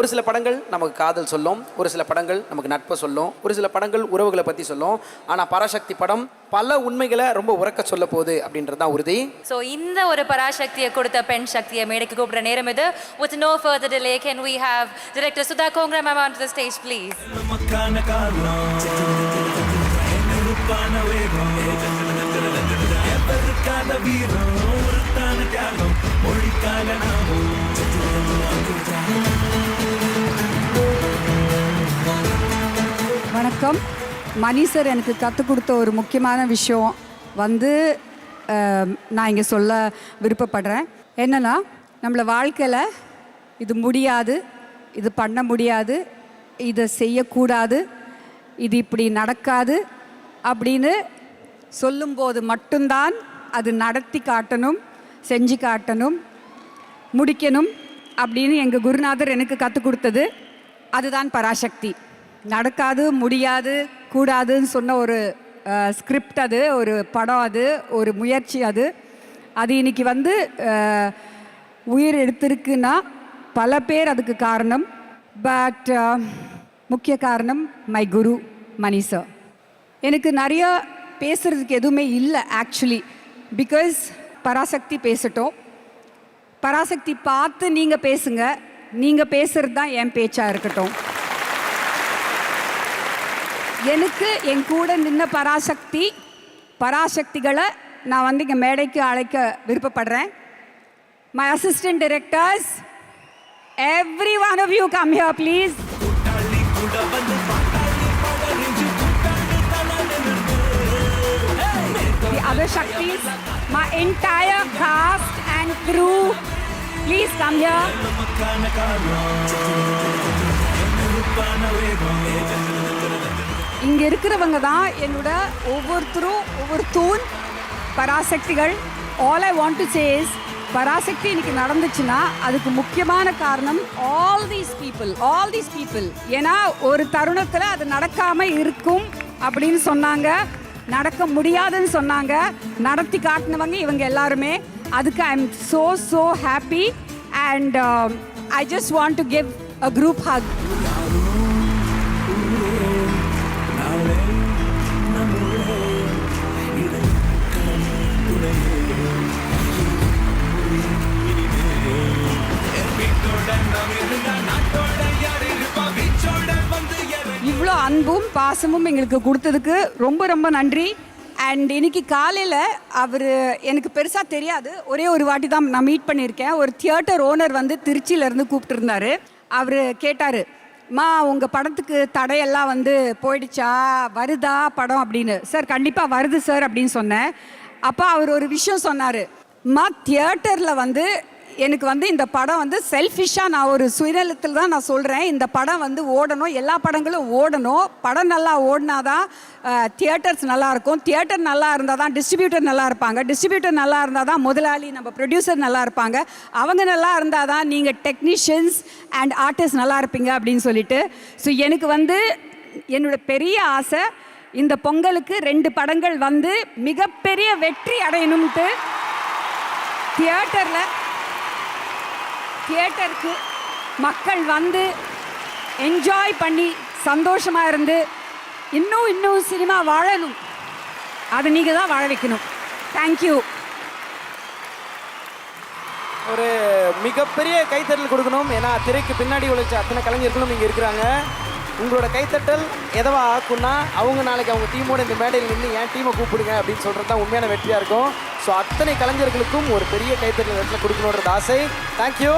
ஒரு சில படங்கள் நமக்கு காதல் சொல்லும், ஒரு சில படங்கள் நமக்கு நட்பை சொல்லும், ஒரு சில படங்கள் உறவுகளை பற்றி சொல்லும். ஆனால் பராசக்தி படம் பல உண்மைகளை ரொம்ப உறக்க சொல்ல போகுது அப்படின்றது தான் உறுதி. ஸோ இந்த ஒரு பராசக்தியை கொடுத்த பெண் சக்தியை மேடைக்கு கூப்பிடுற நேரம் இது. With no further delay, can we have Director Sudha Kongra ma'am onto the stage, please? வணக்கம். மணி சார் எனக்கு கற்றுக் கொடுத்த ஒரு முக்கியமான விஷயம் நான் இங்கே சொல்ல விருப்பப்படுறேன். என்னென்னா, நம்மளை வாழ்க்கையில் இது முடியாது, இது பண்ண முடியாது, இதை செய்யக்கூடாது, இது இப்படி நடக்காது அப்படின்னு சொல்லும்போது மட்டும்தான் அது நடத்தி காட்டணும், செஞ்சு காட்டணும், முடிக்கணும் அப்படின்னு எங்கள் குருநாதர் எனக்கு கற்றுக் கொடுத்தது. அதுதான் பராசக்தி. நடக்காது, முடியாது, கூடாதுன்னு சொன்ன ஒரு ஸ்கிரிப்ட், அது ஒரு படம், அது ஒரு முயற்சி. அது இன்னைக்கு உயிர் எடுத்திருக்குன்னா பல பேர் அதுக்கு காரணம். பட் முக்கிய காரணம் மை குரு மணி சார். எனக்கு நிறைய பேசுகிறதுக்கு எதுவுமே இல்லை ஆக்சுவலி, பிகாஸ் பராசக்தி பேசட்டும். பராசக்தி பார்த்து நீங்கள் பேசுங்க, நீங்கள் பேசுகிறது தான் என் பேச்சாக இருக்கட்டும். எனக்கு என் கூட நின்ன பராசக்திகளை நான் இங்கே மேடைக்கு அழைக்க விருப்பப்படுறேன். My assistant directors, every one of you come here please. The other Shaktis, my entire cast and crew, please come here. இங்கே இருக்கிறவங்க தான் என்னோட ஒவ்வொருத்தரும் ஒவ்வொரு தூண் பராசக்திகள். All I want to say is, Parasakthi இன்னைக்கு நடந்துச்சுன்னா அதுக்கு முக்கியமான காரணம் ஆல் தீஸ் பீப்புள். ஏன்னா ஒரு தருணத்தில் அது நடக்காமல் இருக்கும் அப்படின்னு சொன்னாங்க, நடக்க முடியாதுன்னு சொன்னாங்க, நடத்தி காட்டினவங்க இவங்க எல்லாருமே. அதுக்கு I am so happy and I just want to give a group hug. இவ்வளோ அன்பும் பாசமும் எங்களுக்கு கொடுத்ததுக்கு ரொம்ப ரொம்ப நன்றி. அண்ட் இன்னைக்கு காலையில் அவர் எனக்கு பெருசாக தெரியாது, ஒரே ஒரு வாட்டி தான் நான் மீட் பண்ணியிருக்கேன். ஒரு தியேட்டர் ஓனர் திருச்சியிலேருந்து கூப்பிட்டுருந்தாரு. அவர் கேட்டார், மா உங்கள் படத்துக்கு தடையெல்லாம் போயிடுச்சா, வருதா படம் அப்படின்னு. சார் கண்டிப்பாக வருது சார் அப்படின்னு சொன்னேன். அப்போ அவர் ஒரு விஷயம் சொன்னார், மா தியேட்டரில் எனக்கு இந்த படம் செல்ஃபிஷாக, நான் ஒரு சுயநலத்தில் தான் நான் சொல்கிறேன், இந்த படம் ஓடணும், எல்லா படங்களும் ஓடணும். படம் நல்லா ஓடினாதான் தியேட்டர்ஸ் நல்லாயிருக்கும், தியேட்டர் நல்லா இருந்தால் தான் டிஸ்ட்ரிபியூட்டர் நல்லா இருப்பாங்க, டிஸ்ட்ரிபியூட்டர் நல்லா இருந்தால் தான் முதலாளி நம்ம ப்ரொடியூசர் நல்லா இருப்பாங்க, அவங்க நல்லா இருந்தால் தான் நீங்கள் டெக்னீஷியன்ஸ் அண்ட் ஆர்டிஸ்ட் நல்லா இருப்பீங்க அப்படின்னு சொல்லிட்டு. ஸோ எனக்கு என்னோட பெரிய ஆசை இந்த பொங்கலுக்கு 2 படங்கள் மிகப்பெரிய வெற்றி அடையணும்ட்டு தியேட்டருக்கு மக்கள் என்ஜாய் பண்ணி சந்தோஷமாக இருந்து இன்னும் சினிமா வாழணும். அதை நீங்கள் தான் வாழ வைக்கணும். தேங்க்யூ. ஒரு மிகப்பெரிய கைத்தட்டல் கொடுக்கணும். ஏன்னா திரைக்கு பின்னாடி உழைச்ச அத்தனை கலைஞர்களும் இங்கே இருக்கிறாங்க. உங்களோட கைத்தட்டல் எதவா ஆக்குன்னா, அவங்க நாளைக்கு அவங்க டீமோட இந்த மேடையில் நின்று என் டீமை கூப்பிடுங்க அப்படின்னு சொல்கிறது தான் உண்மையான வெற்றியாக இருக்கும். ஸோ அத்தனை கலைஞர்களுக்கும் ஒரு பெரிய கைத்தட்டல் இடத்துல கொடுக்கணுன்றது ஆசை. தேங்க்யூ.